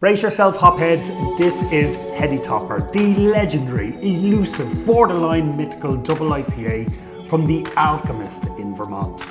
Brace yourself, hopheads. This is Heady Topper, the legendary, elusive, borderline mythical double IPA from The Alchemist in Vermont.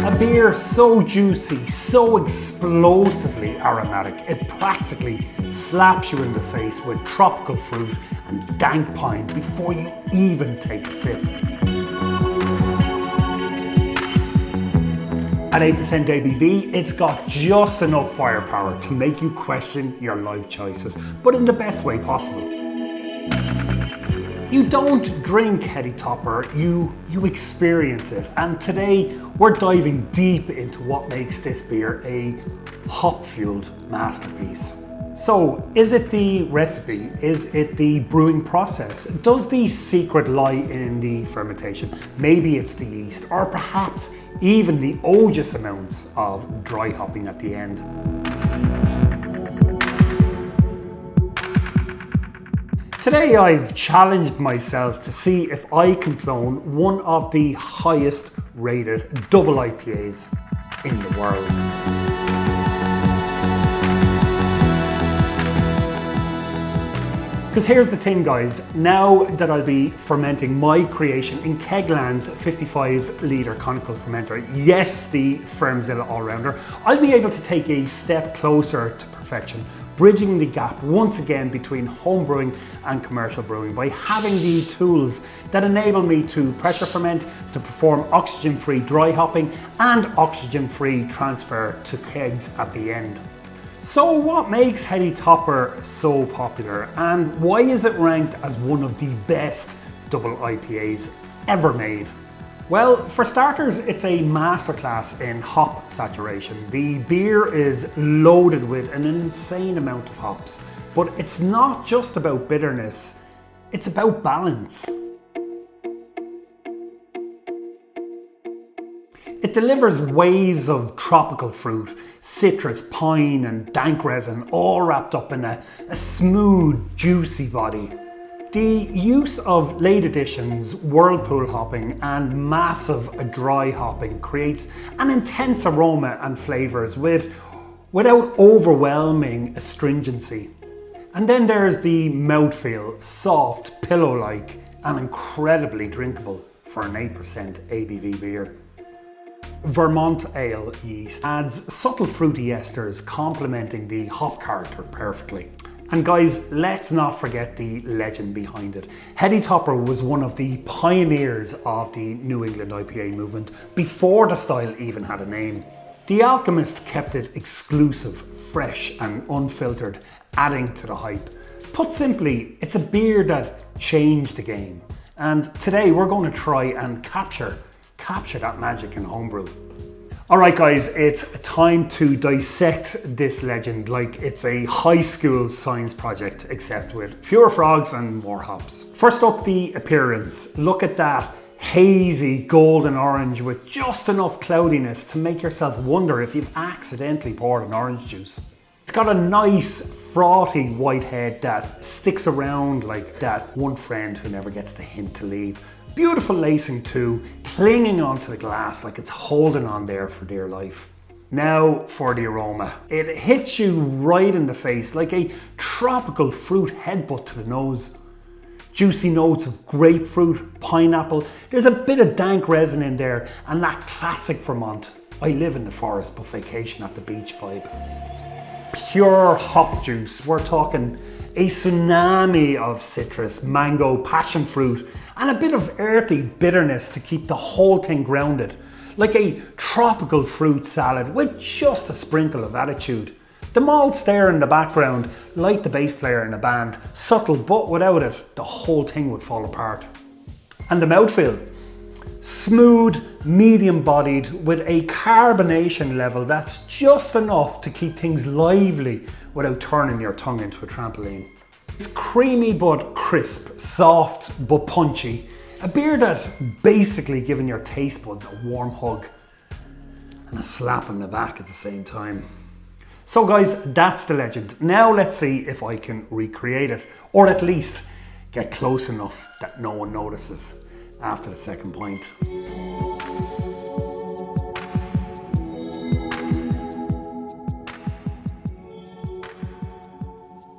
A beer so juicy, so explosively aromatic, it practically slaps you in the face with tropical fruit and dank pine before you even take a sip. At 8% ABV, it's got just enough firepower to make you question your life choices, but in the best way possible. You don't drink Heady Topper, you experience it. And today we're diving deep into what makes this beer a hop-fueled masterpiece. So, is it the recipe? Is it the brewing process? Does the secret lie in the fermentation? Maybe it's the yeast, or perhaps even the odious amounts of dry hopping at the end. Today I've challenged myself to see if I can clone one of the highest rated double IPAs in the world. Because here's the thing, guys, now that I'll be fermenting my creation in Kegland's 55-litre Conical Fermenter, yes, the Fermzilla all-rounder, I'll be able to take a step closer to perfection, bridging the gap once again between home brewing and commercial brewing by having the tools that enable me to pressure ferment, to perform oxygen-free dry hopping and oxygen-free transfer to kegs at the end. So what makes Heady Topper so popular, and why is it ranked as one of the best double IPAs ever made? Well, for starters, it's a masterclass in hop saturation. The beer is loaded with an insane amount of hops, but it's not just about bitterness, it's about balance. It delivers waves of tropical fruit, citrus, pine and dank resin, all wrapped up in a smooth, juicy body. The use of late additions, whirlpool hopping and massive dry hopping creates an intense aroma and flavours without overwhelming astringency. And then there's the mouthfeel, soft, pillow-like and incredibly drinkable for an 8% ABV beer. Vermont ale yeast adds subtle fruity esters complementing the hop character perfectly. And guys, let's not forget the legend behind it. Heady Topper was one of the pioneers of the New England IPA movement before the style even had a name. The Alchemist kept it exclusive, fresh and unfiltered, adding to the hype. Put simply, it's a beer that changed the game. And today we're going to try and capture that magic in homebrew. Alright guys, it's time to dissect this legend like it's a high school science project, except with fewer frogs and more hops. First up, the appearance. Look at that hazy golden orange with just enough cloudiness to make yourself wonder if you've accidentally poured an orange juice. It's got a nice frothy white head that sticks around like that one friend who never gets the hint to leave. Beautiful lacing too, clinging onto the glass like it's holding on there for dear life. Now for the aroma. It hits you right in the face like a tropical fruit headbutt to the nose. Juicy notes of grapefruit, pineapple, there's a bit of dank resin in there and that classic Vermont, I live in the forest but vacation at the beach vibe. Pure hop juice, we're talking a tsunami of citrus, mango, passion fruit, and a bit of earthy bitterness to keep the whole thing grounded, like a tropical fruit salad with just a sprinkle of attitude. The malts there in the background, like the bass player in a band, subtle, but without it, the whole thing would fall apart. And the mouthfeel, smooth, medium-bodied, with a carbonation level that's just enough to keep things lively without turning your tongue into a trampoline. It's creamy but crisp, soft but punchy. A beer that's basically giving your taste buds a warm hug and a slap on the back at the same time. So guys, that's the legend. Now let's see if I can recreate it, or at least get close enough that no one notices after the second pint.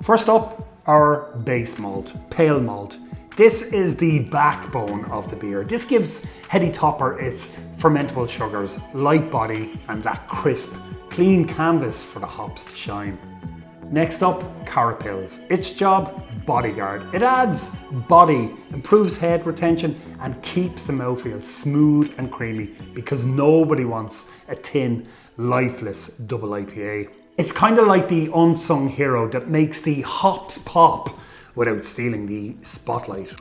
First up, our base malt, pale malt. This is the backbone of the beer. This gives Heady Topper its fermentable sugars, light body, and that crisp, clean canvas for the hops to shine. Next up, carapils. Its job, bodyguard. It adds body, improves head retention, and keeps the mouthfeel smooth and creamy because nobody wants a thin, lifeless double IPA. It's kind of like the unsung hero that makes the hops pop without stealing the spotlight.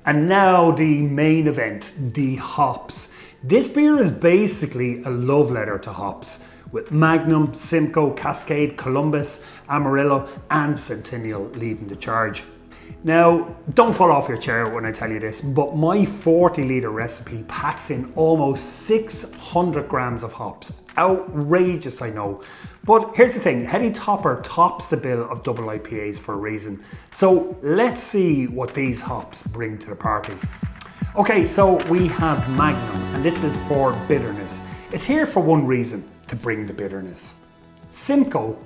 And now the main event, the hops. This beer is basically a love letter to hops, with Magnum, Simcoe, Cascade, Columbus, Amarillo, and Centennial leading the charge. Now, don't fall off your chair when I tell you this, but my 40-litre recipe packs in almost 600 grams of hops. Outrageous, I know. But here's the thing, Heady Topper tops the bill of double IPAs for a reason. So let's see what these hops bring to the party. Okay, so we have Magnum, and this is for bitterness. It's here for one reason, to bring the bitterness. Simcoe,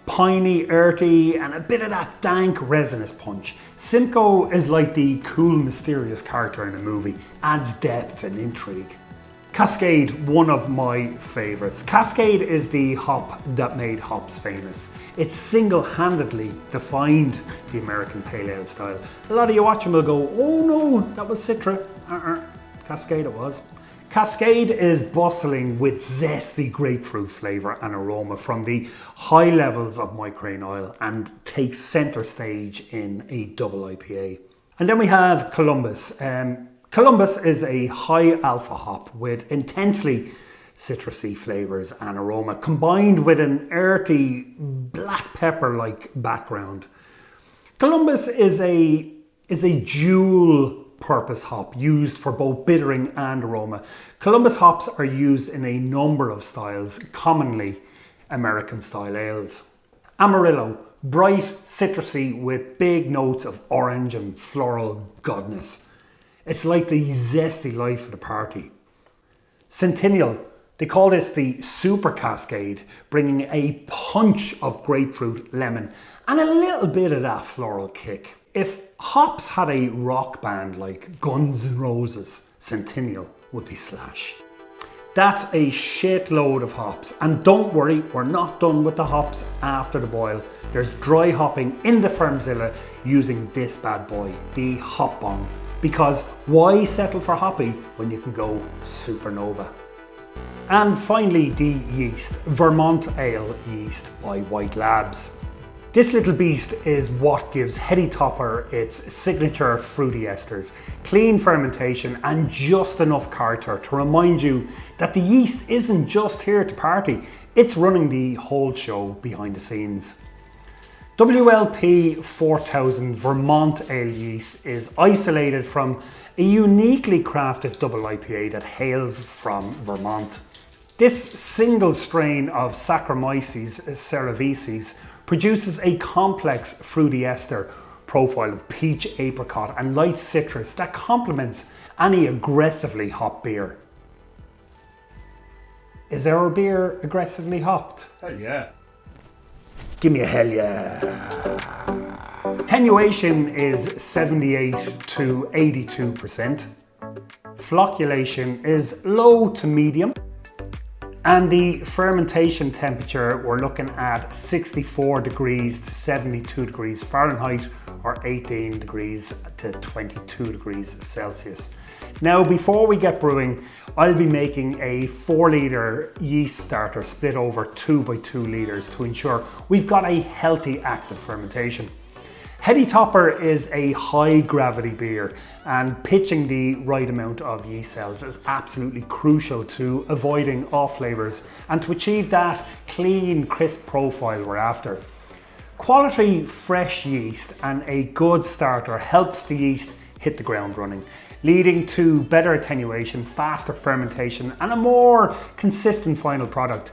piney, earthy, and a bit of that dank resinous punch. Simcoe is like the cool, mysterious character in a movie, adds depth and intrigue. Cascade, one of my favorites. Cascade is the hop that made hops famous. It single-handedly defined the American Pale Ale style. A lot of you watching will go, oh no, that was Citra. Cascade it was. Cascade is bustling with zesty grapefruit flavour and aroma from the high levels of micrane oil and takes centre stage in a double IPA. And then we have Columbus. Columbus is a high alpha hop with intensely citrusy flavours and aroma combined with an earthy black pepper-like background. Columbus is a dual purpose hop used for both bittering and aroma. Columbus hops are used in a number of styles, commonly American style ales. Amarillo, bright, citrusy with big notes of orange and floral goodness. It's like the zesty life of the party. Centennial, they call this the Super Cascade, bringing a punch of grapefruit, lemon, and a little bit of that floral kick. If hops had a rock band like Guns N' Roses, Centennial would be Slash. That's a shitload of hops, and don't worry, we're not done with the hops after the boil. There's dry hopping in the Fermzilla using this bad boy, the Hop Bomb. Because why settle for hoppy when you can go supernova? And finally, the yeast, Vermont Ale yeast by White Labs. This little beast is what gives Heady Topper its signature fruity esters, clean fermentation, and just enough character to remind you that the yeast isn't just here to party, it's running the whole show behind the scenes. WLP 4000 Vermont Ale yeast is isolated from a uniquely crafted double IPA that hails from Vermont. This single strain of Saccharomyces cerevisiae produces a complex fruity ester profile of peach, apricot, and light citrus that complements any aggressively hopped beer. Is our beer aggressively hopped? Hell yeah. Give me a hell yeah. Attenuation is 78 to 82%. Flocculation is low to medium. And the fermentation temperature, we're looking at 64 degrees to 72 degrees Fahrenheit or 18 degrees to 22 degrees Celsius. Now, before we get brewing, I'll be making a 4-litre yeast starter split over 2 by 2 litres to ensure we've got a healthy active fermentation. Heady Topper is a high gravity beer, and pitching the right amount of yeast cells is absolutely crucial to avoiding off flavours and to achieve that clean, crisp profile we're after. Quality fresh yeast and a good starter helps the yeast hit the ground running, leading to better attenuation, faster fermentation, and a more consistent final product.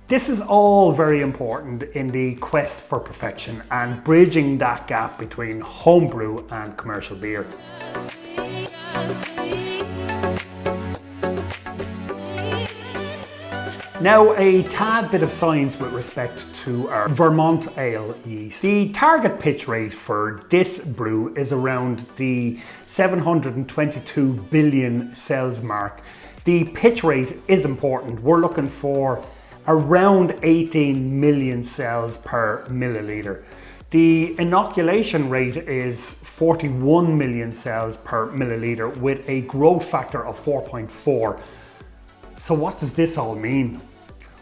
This is all very important in the quest for perfection and bridging that gap between homebrew and commercial beer. Now, a tad bit of science with respect to our Vermont ale yeast. The target pitch rate for this brew is around the 722 billion cells mark. The pitch rate is important. We're looking for around 18 million cells per milliliter. The inoculation rate is 41 million cells per milliliter with a growth factor of 4.4. So what does this all mean?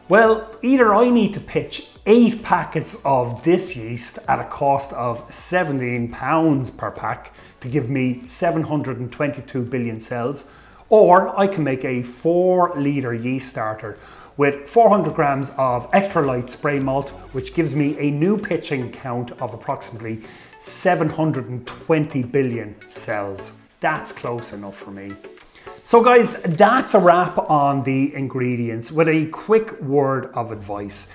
Well, either I need to pitch 8 packets of this yeast at a cost of £17 per pack to give me 722 billion cells, or I can make a 4-litre yeast starter with 400 grams of extra light spray malt, which gives me a new pitching count of approximately 720 billion cells. That's close enough for me. So guys, that's a wrap on the ingredients. With a quick word of advice,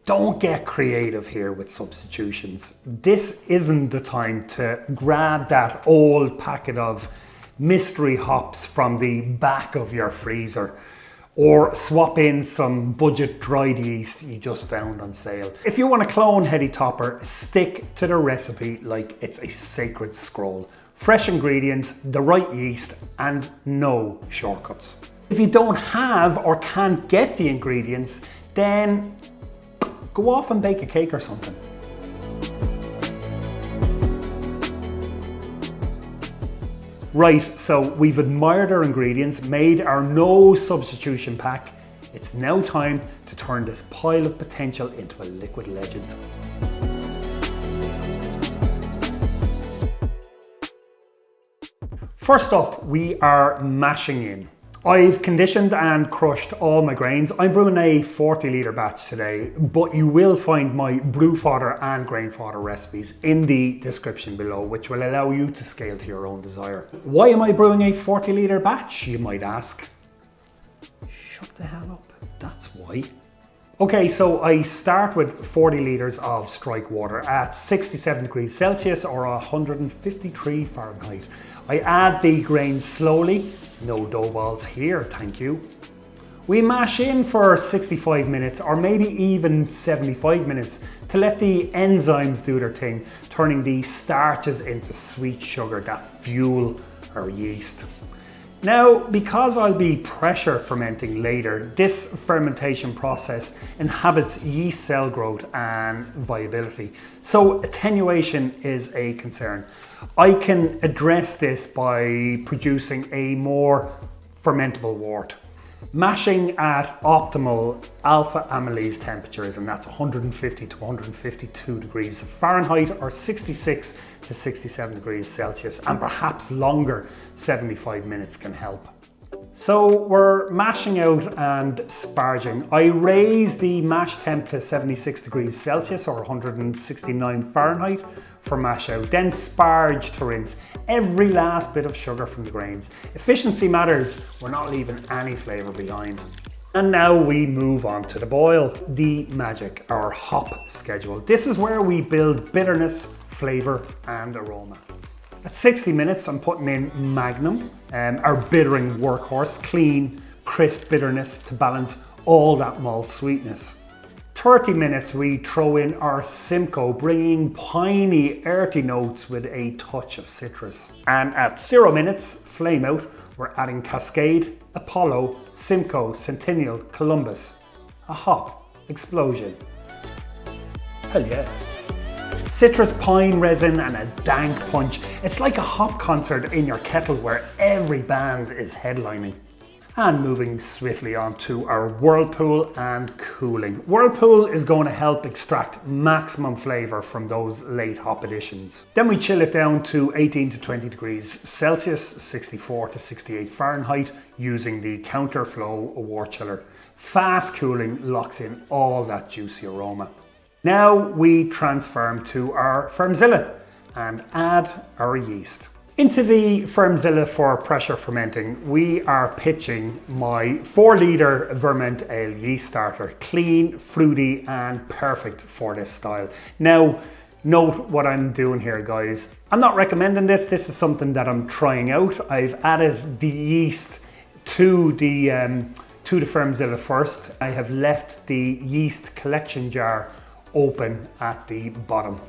don't get creative here with substitutions. This isn't the time to grab that old packet of mystery hops from the back of your freezer, or swap in some budget dried yeast you just found on sale. If you want to clone Heady Topper, stick to the recipe like it's a sacred scroll. Fresh ingredients, the right yeast, and no shortcuts. If you don't have or can't get the ingredients, then go off and bake a cake or something. Right, so we've admired our ingredients, made our no substitution pack. It's now time to turn this pile of potential into a liquid legend. First up, we are mashing in. I've conditioned and crushed all my grains. I'm brewing a 40-litre batch today, but you will find my BlowTie and Grainfather recipes in the description below, which will allow you to scale to your own desire. Why am I brewing a 40-litre batch, you might ask? Shut the hell up, that's why. Okay, so I start with 40 litres of strike water at 67 degrees Celsius or 153 Fahrenheit. I add the grains slowly, no dough balls here, thank you. We mash in for 65 minutes or maybe even 75 minutes to let the enzymes do their thing, turning the starches into sweet sugar that fuel our yeast. Now, because I'll be pressure fermenting later, this fermentation process inhabits yeast cell growth and viability, so attenuation is a concern. I can address this by producing a more fermentable wort. Mashing at optimal alpha amylase temperatures, and that's 150 to 152 degrees Fahrenheit or 66 to 67 degrees Celsius, and perhaps longer, 75 minutes can help. So we're mashing out and sparging. I raise the mash temp to 76 degrees Celsius or 169 Fahrenheit for mash out, then sparge to rinse every last bit of sugar from the grains. Efficiency matters, we're not leaving any flavour behind. And now we move on to the boil, the magic, our hop schedule. This is where we build bitterness, flavour and aroma. At 60 minutes, I'm putting in Magnum, our bittering workhorse, clean, crisp bitterness to balance all that malt sweetness. 30 minutes, we throw in our Simcoe, bringing piney, earthy notes with a touch of citrus. And at 0 minutes, flame out, we're adding Cascade, Apollo, Simcoe, Centennial, Columbus. A hop explosion. Hell yeah. Citrus pine resin and a dank punch. It's like a hop concert in your kettle where every band is headlining. And moving swiftly on to our whirlpool and cooling. Whirlpool is going to help extract maximum flavour from those late hop additions. Then we chill it down to 18 to 20 degrees Celsius, 64 to 68 Fahrenheit, using the counterflow wort chiller. Fast cooling locks in all that juicy aroma. Now we transfer to our Fermzilla and add our yeast. Into the Fermzilla for pressure fermenting, we are pitching my 4-litre Vermont ale yeast starter, clean, fruity and perfect for this style. Now, note what I'm doing here, guys. I'm not recommending this. This is something that I'm trying out. I've added the yeast to the to the Fermzilla first. I have left the yeast collection jar open at the bottom.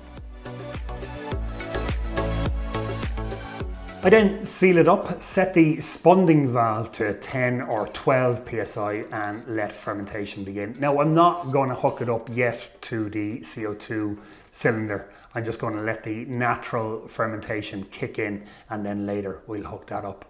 I then seal it up, set the spunding valve to 10 or 12 psi and let fermentation begin. Now I'm not going to hook it up yet to the CO2 cylinder. I'm just going to let the natural fermentation kick in and then later we'll hook that up.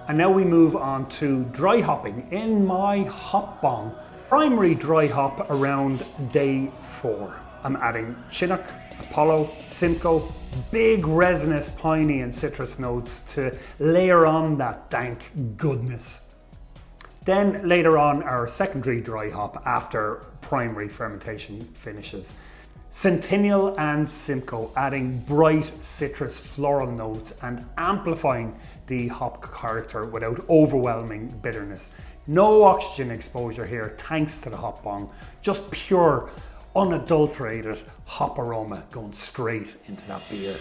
And now we move on to dry hopping in my hop bong. Primary dry hop around day 4. I'm adding Chinook, Apollo, Simcoe, big resinous piney and citrus notes to layer on that dank goodness. Then later on our secondary dry hop after primary fermentation finishes. Centennial and Simcoe adding bright citrus floral notes and amplifying the hop character without overwhelming bitterness. No oxygen exposure here thanks to the hop bong, just pure unadulterated hop aroma going straight into that beer.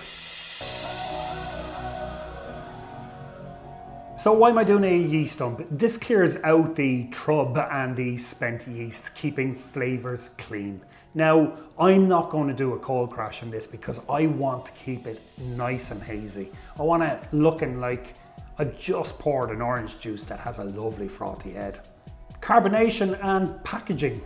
So why am I doing a yeast dump? This clears out the trub and the spent yeast, keeping flavors clean. Now, I'm not going to do a cold crash on this because I want to keep it nice and hazy. I want it looking like I just poured an orange juice that has a lovely frothy head. Carbonation and packaging.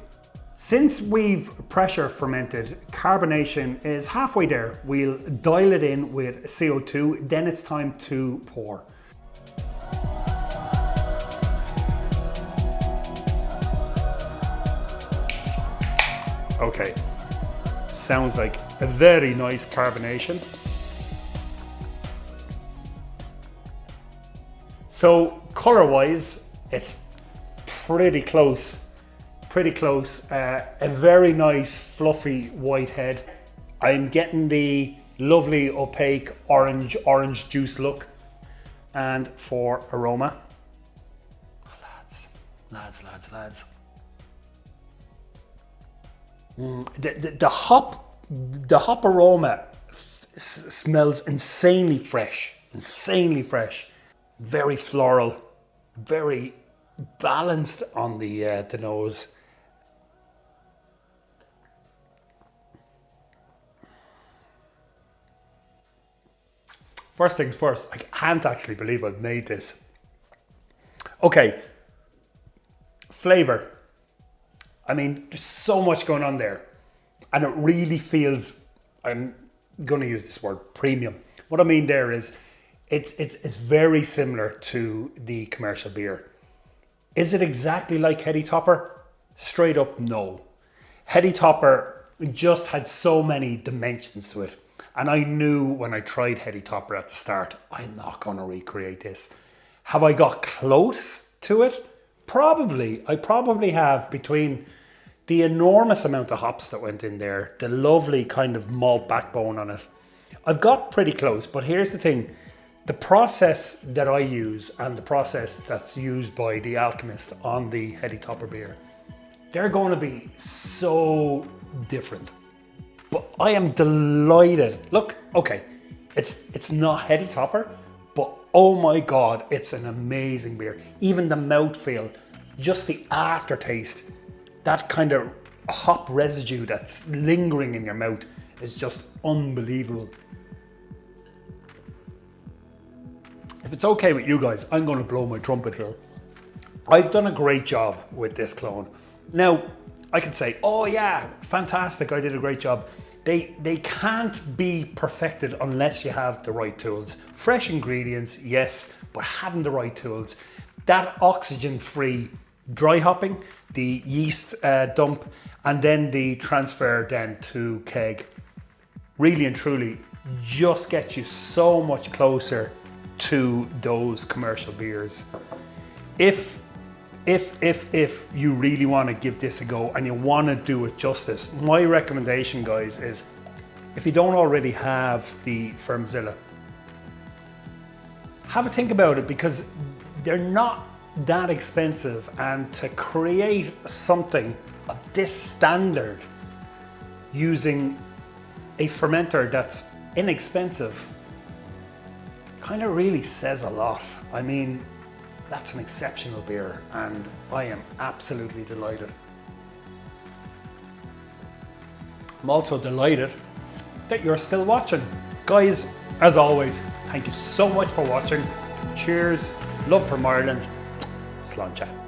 Since we've pressure fermented, carbonation is halfway there. We'll dial it in with CO2, then it's time to pour. Okay, sounds like a very nice carbonation. So color-wise, it's pretty close. A very nice fluffy white head. I'm getting the lovely opaque orange juice look. And for aroma, lads. The hop aroma smells insanely fresh. Very floral, very balanced on the nose. First things first, I can't actually believe I've made this. Okay, flavor. I mean, there's so much going on there. And it really feels, I'm going to use this word, premium. What I mean there is, it's very similar to the commercial beer. Is it exactly like Heady Topper? Straight up, no. Heady Topper just had so many dimensions to it. And I knew when I tried Heady Topper at the start, I'm not going to recreate this. Have I got close to it? Probably. I probably have, between the enormous amount of hops that went in there, the lovely kind of malt backbone on it. I've got pretty close, but here's the thing. The process that I use and the process that's used by the alchemist on the Heady Topper beer, they're going to be so different. But I am delighted. Look, okay, it's not Heady Topper, but oh my God, it's an amazing beer. Even the mouthfeel, just the aftertaste, that kind of hop residue that's lingering in your mouth is just unbelievable. If it's okay with you guys, I'm going to blow my trumpet here. I've done a great job with this clone. Now, I could say, oh yeah, fantastic, I did a great job. They can't be perfected unless you have the right tools. Fresh ingredients, yes, but having the right tools. That oxygen-free dry hopping, the yeast dump, and then the transfer then to keg, really and truly just gets you so much closer to those commercial beers. If you really want to give this a go and you want to do it justice, my recommendation, guys, is if you don't already have the Fermzilla, have a think about it, because they're not that expensive, and to create something of this standard using a fermenter that's inexpensive, kind of really says a lot. I mean, that's an exceptional beer and I am absolutely delighted. I'm also delighted that you're still watching. Guys, as always, thank you so much for watching. Cheers, love from Ireland, Slán.